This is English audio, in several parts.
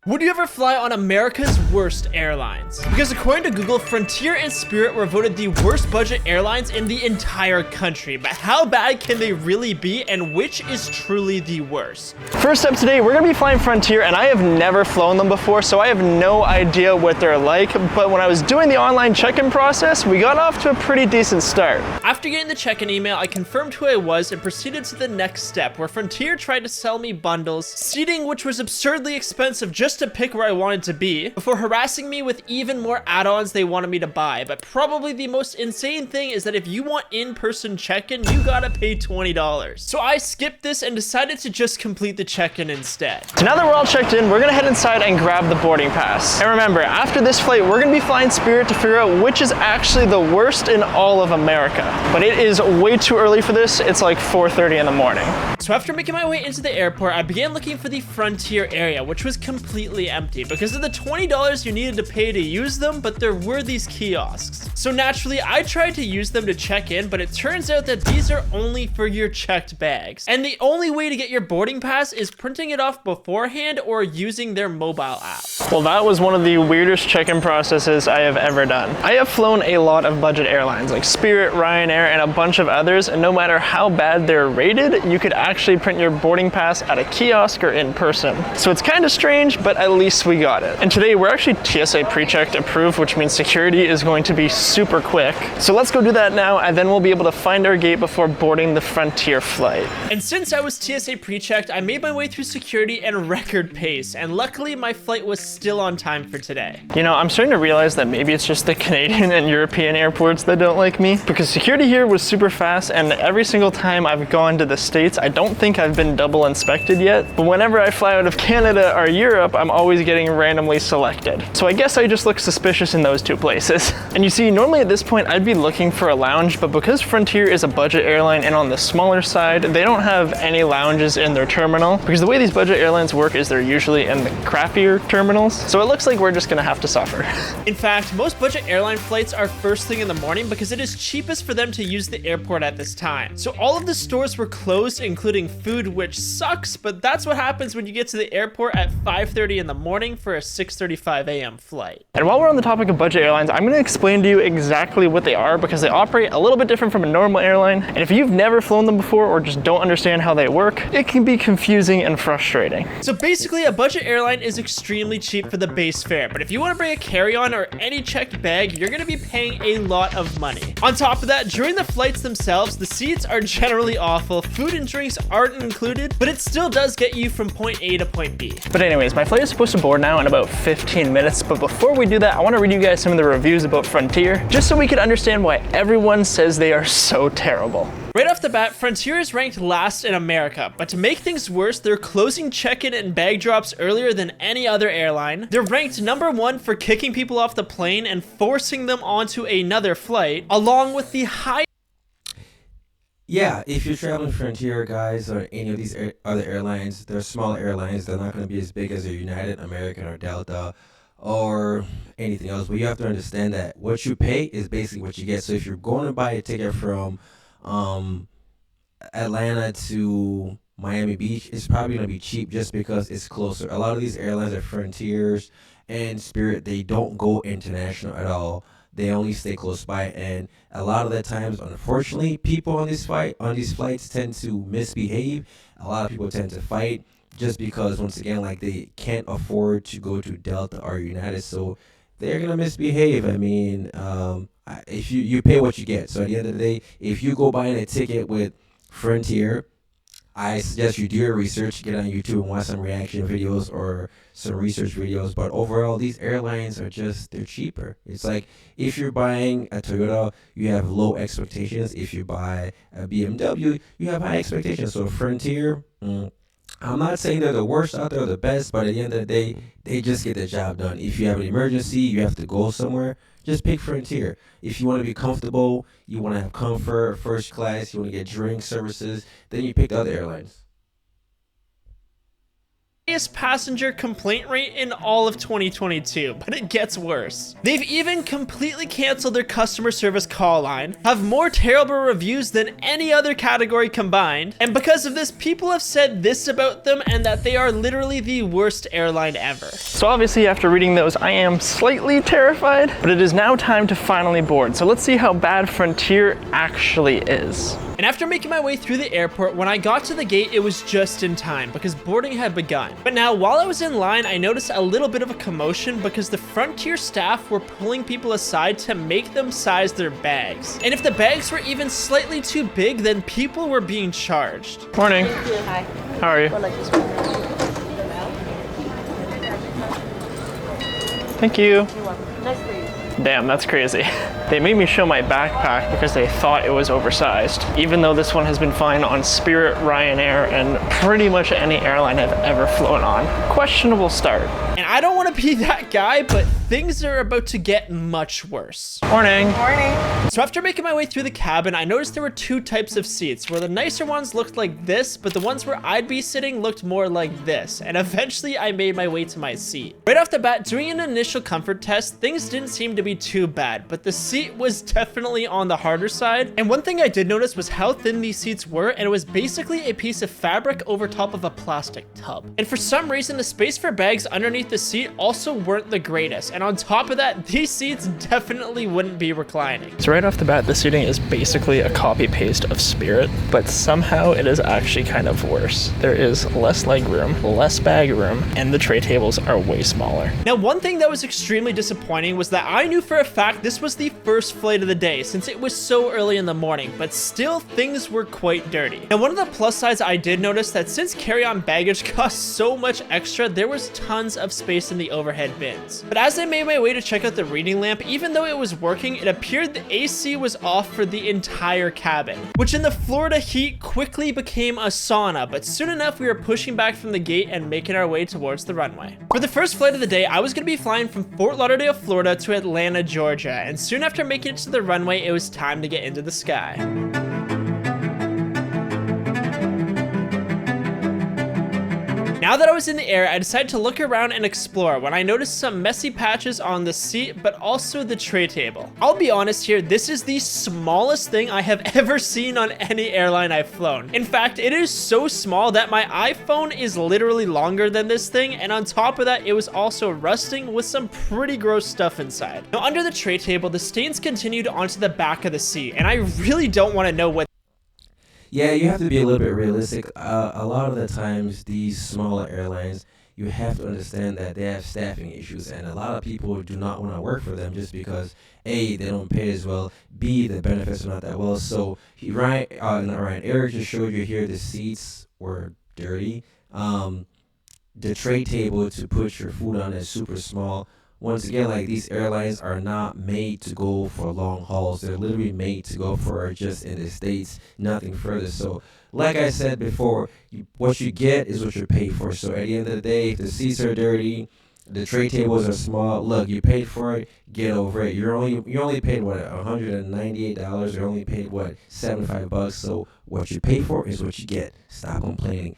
Would you ever fly on America's worst airlines? Because according to Google, Frontier and Spirit were voted the worst budget airlines in the entire country. But how bad can they really be, and which is truly the worst? First up today, we're gonna be flying Frontier, and I have never flown them before, so I have no idea what they're like. But when I was doing the online check-in process, we got off to a pretty decent start. After getting the check-in email, I confirmed who I was and proceeded to the next step, where Frontier tried to sell me bundles, seating which was absurdly expensive just to pick where I wanted to be, before harassing me with even more add-ons they wanted me to buy. But probably the most insane thing is that if you want in-person check-in, you gotta pay $20. So I skipped this and decided to just complete the check-in instead. So now that we're all checked in, we're gonna head inside and grab the boarding pass. And remember, after this flight, we're gonna be flying Spirit to figure out which is actually the worst in all of America. But it is way too early for this. It's like 4:30 in the morning. So after making my way into the airport, I began looking for the Frontier area, which was completely empty because of the $20 you needed to pay to use them, but there were these kiosks. So naturally, I tried to use them to check in, but it turns out that these are only for your checked bags. And the only way to get your boarding pass is printing it off beforehand or using their mobile app. Well, that was one of the weirdest check-in processes I have ever done. I have flown a lot of budget airlines like Spirit, Ryanair, and a bunch of others, and no matter how bad they're rated, you could actually print your boarding pass at a kiosk or in person. So it's kind of strange, but at least we got it. And today we're actually TSA pre-checked approved, which means security is going to be super quick. So let's go do that now, and then we'll be able to find our gate before boarding the Frontier flight. And since I was TSA pre-checked, I made my way through security at record pace, and luckily my flight was still on time for today. You know, I'm starting to realize that maybe it's just the Canadian and European airports that don't like me, because security here was super fast, and every single time I've gone to the States, I don't think I've been double inspected yet, but whenever I fly out of Canada or Europe, I'm always getting randomly selected. So I guess I just look suspicious in those two places. And you see, normally at this point, I'd be looking for a lounge, but because Frontier is a budget airline and on the smaller side, they don't have any lounges in their terminal, because the way these budget airlines work is they're usually in the crappier terminals. So it looks like we're just gonna have to suffer. In fact, most budget airline flights are first thing in the morning because it is cheapest for them to use the airport at this time. So all of the stores were closed, including food, which sucks, but that's what happens when you get to the airport at 5:30 in the morning for a 6:35 a.m. flight. And while we're on the topic of budget airlines, I'm gonna explain to you exactly what they are because they operate a little bit different from a normal airline. And if you've never flown them before or just don't understand how they work, it can be confusing and frustrating. So basically, a budget airline is extremely cheap for the base fare, but if you want to bring a carry-on or any checked bag, you're going to be paying a lot of money. On top of that, during the flights themselves, the seats are generally awful, food and drinks aren't included, but it still does get you from point A to point B. But anyways, my flight is supposed to board now in about 15 minutes, but before we do that, I want to read you guys some of the reviews about Frontier, just so we can understand why everyone says they are so terrible. Right off the bat, Frontier is ranked last in America, but to make things worse, they're closing check-in and bag drops earlier than any other airline. They're ranked #1 for kicking people off the plane and forcing them onto another flight, along with the high. Yeah, if you're traveling Frontier, guys, or any of these other airlines, they're smaller airlines. They're not going to be as big as a United, American, or Delta, or anything else. But you have to understand that what you pay is basically what you get. So if you're going to buy a ticket from Atlanta to Miami Beach, it's probably going to be cheap just because it's closer. A lot of these airlines are Frontiers and Spirit. They don't go international at all. They only stay close by, and a lot of the times, unfortunately, people on these flights tend to misbehave. A lot of people tend to fight just because, once again, like, they can't afford to go to Delta or United, so they're gonna misbehave. I mean, if you pay what you get. So at the end of the day, if you go buying a ticket with Frontier, I suggest you do your research, get on YouTube and watch some reaction videos or some research videos. But overall, these airlines are they're cheaper. It's like if you're buying a Toyota, you have low expectations. If you buy a BMW, you have high expectations. So Frontier, I'm not saying they're the worst out there or the best, but at the end of the day, they just get the job done. If you have an emergency, you have to go somewhere, just pick Frontier. If you want to be comfortable, you want to have comfort, first class, you want to get drink services, then you pick the other airlines. highest passenger complaint rate in all of 2022, but it gets worse. They've even completely canceled their customer service call line, have more terrible reviews than any other category combined, and because of this, people have said this about them and that they are literally the worst airline ever. So obviously after reading those, I am slightly terrified, but it is now time to finally board. So let's see how bad Frontier actually is. And after making my way through the airport, when I got to the gate, it was just in time because boarding had begun. But now, while I was in line, I noticed a little bit of a commotion because the Frontier staff were pulling people aside to make them size their bags. And if the bags were even slightly too big, then people were being charged. Morning. Hi. How are you? Would like this one. Thank you. You're welcome. Nice for you. Damn, that's crazy. They made me show my backpack because they thought it was oversized, even though this one has been flying on Spirit, Ryanair, and pretty much any airline I've ever flown on. Questionable start. And I don't want to be that guy, but things are about to get much worse. Morning. Morning. So after making my way through the cabin, I noticed there were two types of seats, where the nicer ones looked like this, but the ones where I'd be sitting looked more like this, and eventually I made my way to my seat. Right off the bat, doing an initial comfort test, things didn't seem to be too bad, but the seat was definitely on the harder side. And one thing I did notice was how thin these seats were, and it was basically a piece of fabric over top of a plastic tub. And for some reason, the space for bags underneath the seat also weren't the greatest, and on top of that, these seats definitely wouldn't be reclining. So right off the bat, the seating is basically a copy paste of Spirit, but somehow it is actually kind of worse. There is less leg room, less bag room, and the tray tables are way smaller. Now, one thing that was extremely disappointing was that I knew for a fact this was the first flight of the day since it was so early in the morning, but still things were quite dirty. Now, one of the plus sides I did notice that since carry-on baggage costs so much extra, there was tons of space in the overhead bins. But as I made my way to check out the reading lamp, even though it was working, it appeared the AC was off for the entire cabin, which in the Florida heat quickly became a sauna, but soon enough we were pushing back from the gate and making our way towards the runway. For the first flight of the day, I was going to be flying from Fort Lauderdale, Florida to Atlanta, Georgia, and soon after making it to the runway, it was time to get into the sky. Now that I was in the air, I decided to look around and explore when I noticed some messy patches on the seat, but also the tray table. I'll be honest here, this is the smallest thing I have ever seen on any airline I've flown. In fact, it is so small that my iPhone is literally longer than this thing, and on top of that, it was also rusting with some pretty gross stuff inside. Now, under the tray table, the stains continued onto the back of the seat, and I really don't want to know what. Yeah, you have to be a little bit realistic. A lot of the times, these smaller airlines, you have to understand that they have staffing issues, and a lot of people do not want to work for them just because A, they don't pay as well, B, the benefits are not that well. So Eric just showed you here the seats were dirty. The tray table to put your food on is super small. Once again, like, these airlines are not made to go for long hauls. They're literally made to go for just in the States, nothing further. So like I said before, what you get is what you pay for. So at the end of the day, if the seats are dirty, the tray tables are small, look, you paid for it, get over it. You only paid what, $198? You only paid what, $75? So what you pay for is what you get. Stop complaining.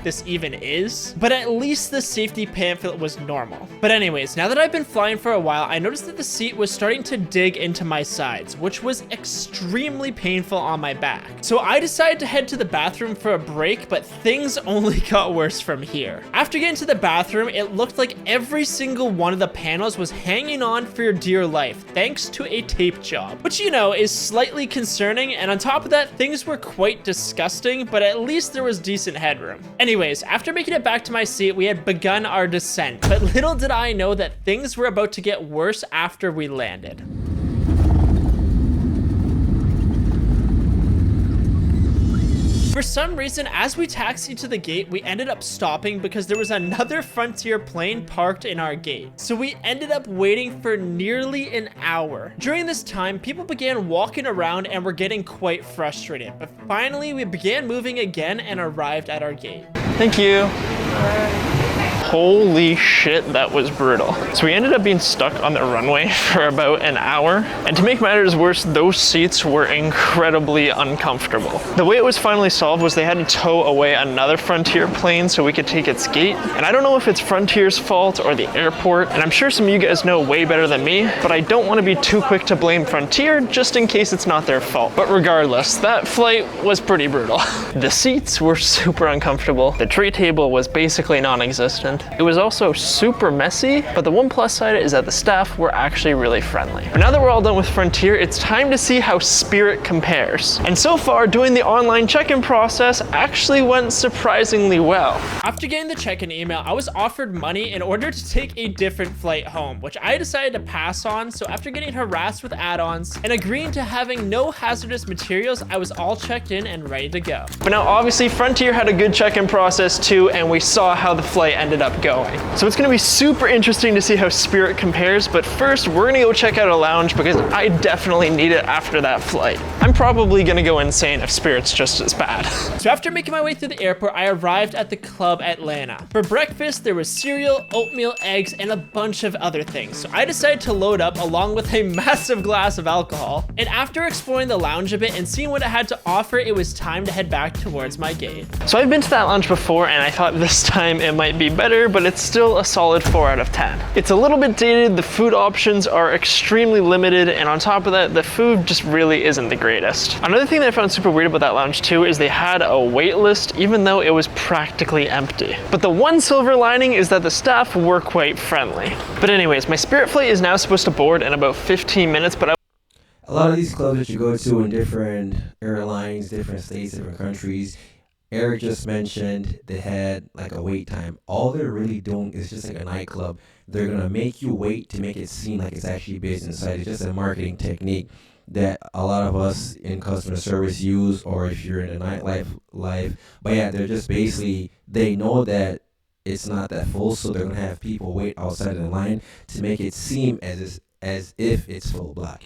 This even is, but at least the safety pamphlet was normal. But anyways, now that I've been flying for a while, I noticed that the seat was starting to dig into my sides, which was extremely painful on my back. So I decided to head to the bathroom for a break, but things only got worse from here. After getting to the bathroom, it looked like every single one of the panels was hanging on for your dear life, thanks to a tape job, which, you know, is slightly concerning. And on top of that, things were quite disgusting, but at least there was decent headroom. Anyways, after making it back to my seat, we had begun our descent, but little did I know that things were about to get worse after we landed. For some reason, as we taxied to the gate, we ended up stopping because there was another Frontier plane parked in our gate. So we ended up waiting for nearly an hour. During this time, people began walking around and were getting quite frustrated. But finally, we began moving again and arrived at our gate. Thank you. Holy shit, that was brutal. So we ended up being stuck on the runway for about an hour, and to make matters worse, those seats were incredibly uncomfortable. The way it was finally solved was they had to tow away another Frontier plane so we could take its gate, and I don't know if it's Frontier's fault or the airport, and I'm sure some of you guys know way better than me, but I don't want to be too quick to blame Frontier just in case it's not their fault. But regardless, that flight was pretty brutal. The seats were super uncomfortable. The tray table was basically non-existent. It was also super messy, but the one plus side is that the staff were actually really friendly. But now that we're all done with Frontier, it's time to see how Spirit compares. And so far, doing the online check-in process actually went surprisingly well. After getting the check-in email, I was offered money in order to take a different flight home, which I decided to pass on. So after getting harassed with add-ons and agreeing to having no hazardous materials, I was all checked in and ready to go. But now obviously Frontier had a good check-in process too, and we saw how the flight ended up going. So it's gonna be super interesting to see how Spirit compares, but first we're gonna go check out a lounge because I definitely need it after that flight. I'm probably gonna go insane if Spirit's just as bad. So after making my way through the airport, I arrived at the Club Atlanta. For breakfast, there was cereal, oatmeal, eggs, and a bunch of other things. So I decided to load up along with a massive glass of alcohol. And after exploring the lounge a bit and seeing what it had to offer, it was time to head back towards my gate. So I've been to that lounge before and I thought this time it might be better, but it's still a solid 4 out of 10. It's a little bit dated, the food options are extremely limited, and on top of that, the food just really isn't the greatest. Another thing that I found super weird about that lounge too is they had a wait list even though it was practically empty. But the one silver lining is that the staff were quite friendly. But anyways, my Spirit flight is now supposed to board in about 15 minutes, but A lot of these clubs that you go to in different airlines, different states, different countries, Eric just mentioned they had like a wait time. All they're really doing is just like a nightclub. They're going to make you wait to make it seem like it's actually busy inside. It's just a marketing technique that a lot of us in customer service use, or if you're in the nightlife life. But yeah, they're just basically, they know that it's not that full, so they're going to have people wait outside of the line to make it seem as if it's full block.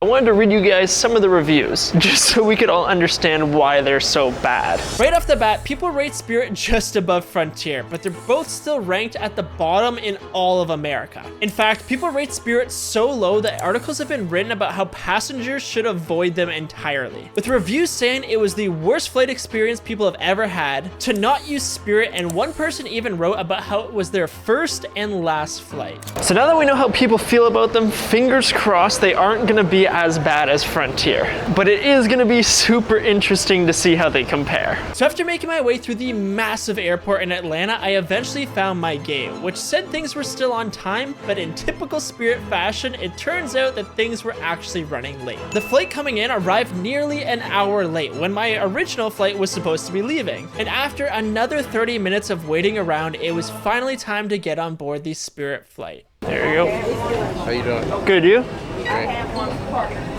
I wanted to read you guys some of the reviews, just so we could all understand why they're so bad. Right off the bat, people rate Spirit just above Frontier, but they're both still ranked at the bottom in all of America. In fact, people rate Spirit so low that articles have been written about how passengers should avoid them entirely, with reviews saying it was the worst flight experience people have ever had, to not use Spirit, and one person even wrote about how it was their first and last flight. So now that we know how people feel about them, fingers crossed they aren't gonna be as bad as Frontier. But it is gonna be super interesting to see how they compare. So after making my way through the massive airport in Atlanta, I eventually found my gate, which said things were still on time, but in typical Spirit fashion, it turns out that things were actually running late. The flight coming in arrived nearly an hour late when my original flight was supposed to be leaving. And after another 30 minutes of waiting around, it was finally time to get on board the Spirit flight. There you go. How you doing? Good, you? Great.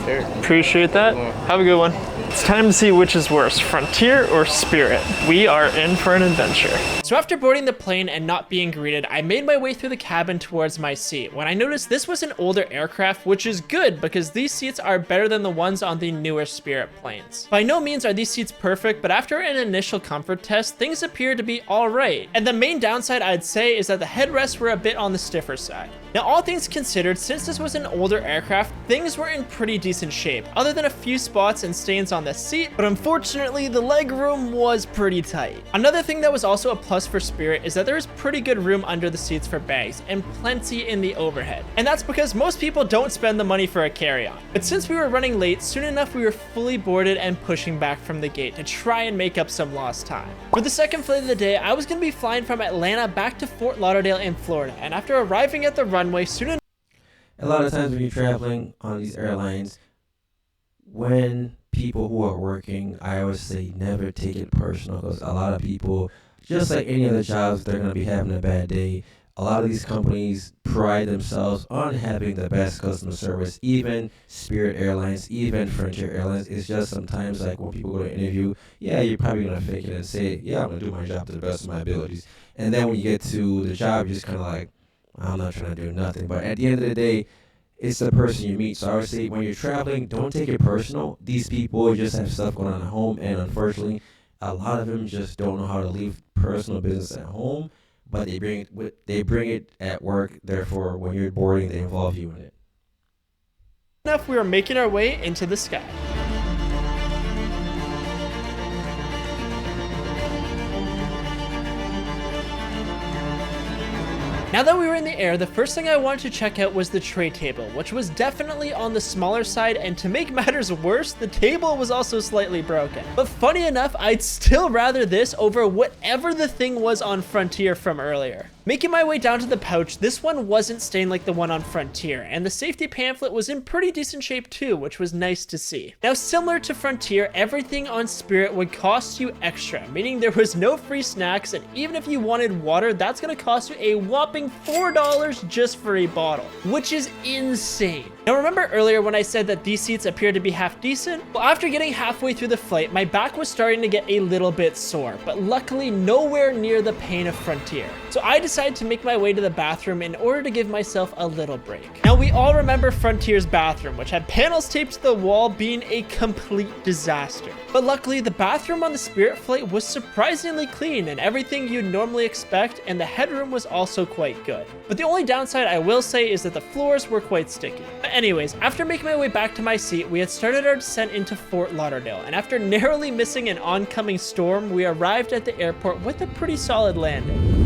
Here. Appreciate that. Have a good one. It's time to see which is worse, Frontier or Spirit. We are in for an adventure. So after boarding the plane and not being greeted, I made my way through the cabin towards my seat when I noticed this was an older aircraft, which is good because these seats are better than the ones on the newer Spirit planes. By no means are these seats perfect, but after an initial comfort test, things appear to be alright. And the main downside I'd say is that the headrests were a bit on the stiffer side. Now, all things considered, since this was an older aircraft, things were in pretty decent shape, other than a few spots and stains on the seat, but unfortunately, the legroom was pretty tight. Another thing that was also a plus for Spirit is that there is pretty good room under the seats for bags, and plenty in the overhead. And that's because most people don't spend the money for a carry-on. But since we were running late, soon enough we were fully boarded and pushing back from the gate to try and make up some lost time. For the second flight of the day, I was going to be flying from Atlanta back to Fort Lauderdale in Florida, and after arriving at the runway soon enough, A lot of times when you're traveling on these airlines, when people who are working, I always say never take it personal, because a lot of people, just like any other jobs, they're going to be having a bad day. A lot of these companies pride themselves on having the best customer service, even Spirit Airlines, even Frontier Airlines. It's just sometimes like when people go to interview, yeah, you're probably going to fake it and say, yeah, I'm going to do my job to the best of my abilities. And then when you get to the job, you're just kind of like, I'm not trying to do nothing. But at the end of the day, it's the person you meet. So I would say when you're traveling, don't take it personal. These people just have stuff going on at home, and unfortunately, a lot of them just don't know how to leave personal business at home, but they bring it at work. Therefore, when you're boarding, they involve you in it. Enough, we were making our way into the sky. Now that we were in the air, the first thing I wanted to check out was the tray table, which was definitely on the smaller side, and to make matters worse, the table was also slightly broken. But funny enough, I'd still rather this over whatever the thing was on Frontier from earlier. Making my way down to the pouch, this one wasn't stained like the one on Frontier, and the safety pamphlet was in pretty decent shape too, which was nice to see. Now, similar to Frontier, everything on Spirit would cost you extra, meaning there was no free snacks, and even if you wanted water, that's gonna cost you a whopping $4 just for a bottle, which is insane. Now, remember earlier when I said that these seats appeared to be half decent? Well, after getting halfway through the flight, my back was starting to get a little bit sore, but luckily nowhere near the pain of Frontier. So I decided to make my way to the bathroom in order to give myself a little break. Now, we all remember Frontier's bathroom, which had panels taped to the wall, being a complete disaster. But luckily, the bathroom on the Spirit flight was surprisingly clean and everything you'd normally expect, and the headroom was also quite good. But the only downside I will say is that the floors were quite sticky. But anyways, after making my way back to my seat, we had started our descent into Fort Lauderdale, and after narrowly missing an oncoming storm, we arrived at the airport with a pretty solid landing.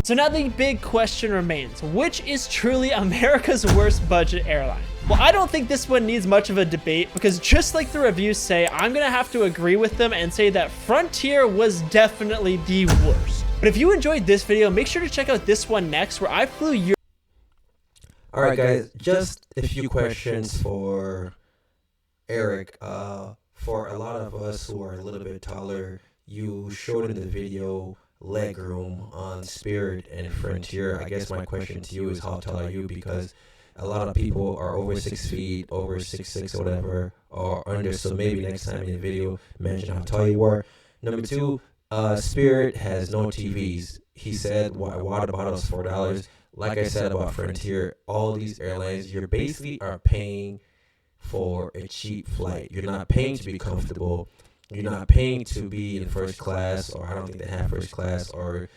So now the big question remains, which is truly America's worst budget airline? Well, I don't think this one needs much of a debate, because just like the reviews say, I'm gonna have to agree with them and say that Frontier was definitely the worst. But if you enjoyed this video, make sure to check out this one next, where I flew your... Alright guys, just a few questions for Eric. For a lot of us who are a little bit taller, you showed in the video leg room on Spirit and Frontier. I guess my question to you is, how tall are you? Because a lot of people are over 6 feet, over 6'6", or whatever, or under. So maybe next time in the video, mention how tall you are. Number two, Spirit has no TVs. He said water bottles $4. Like I said about Frontier, all these airlines, you're basically are paying for a cheap flight. You're not paying to be comfortable. You're not paying to be in first class, or I don't think they have first class, or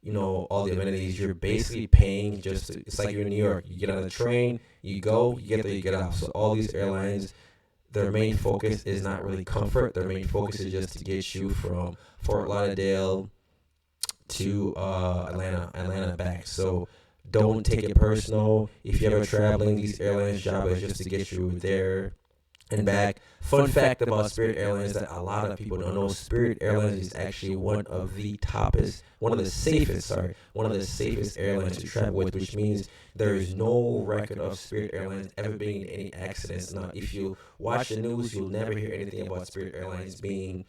all the amenities. You're basically paying it's like you're in New York. You get on the train, you go, you get there, you get off. So all these airlines, their main focus is not really comfort. Their main focus is just to get you from Fort Lauderdale to Atlanta back. So don't take it personal. If you're ever traveling, these airlines' job is just to get you there and back. Fun fact about Spirit Airlines that a lot of people don't know: Spirit Airlines is actually one of the safest airlines to travel with, which means there is no record of Spirit Airlines ever being in any accidents. Now, if you watch the news, you'll never hear anything about Spirit Airlines being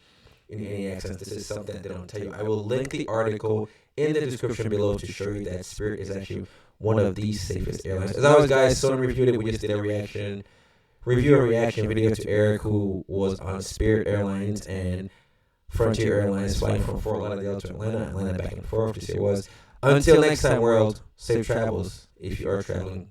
in any accidents. This is something that they don't tell you. I will link the article in the description below to show you that Spirit is actually one of the safest airlines. As always, guys, Sony reviewed it. We just did a review and reaction video to Eric, who was on Spirit Airlines and Frontier Airlines, flying from Fort Lauderdale to Atlanta back and forth to see it was. Until next time, world, safe travels if you are traveling.